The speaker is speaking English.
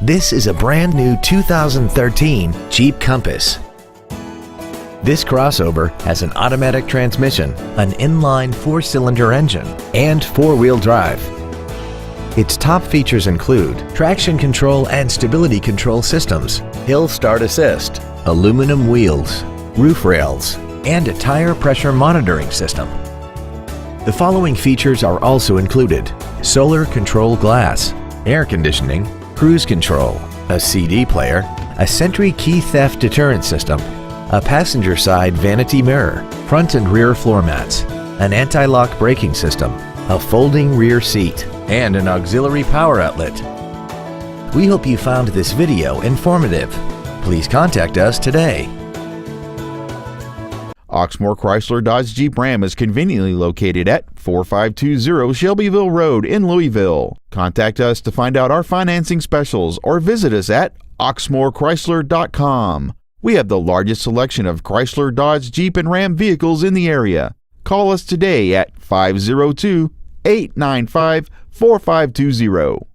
This is a brand new 2013 Jeep Compass. This crossover has an automatic transmission, an inline 4-cylinder engine, and 4-wheel drive. Its top features include traction control and stability control systems, hill start assist, aluminum wheels, roof rails, and a tire pressure monitoring system. The following features are also included: solar control glass, air conditioning, cruise control, a CD player, a Sentry key theft deterrent system, a passenger side vanity mirror, front and rear floor mats, an anti-lock braking system, a folding rear seat, and an auxiliary power outlet. We hope you found this video informative. Please contact us today. Oxmoor Chrysler Dodge Jeep Ram is conveniently located at 4520 Shelbyville Road in Louisville. Contact us to find out our financing specials or visit us at oxmoorchrysler.com. We have the largest selection of Chrysler, Dodge, Jeep, and Ram vehicles in the area. Call us today at 502-895-4520.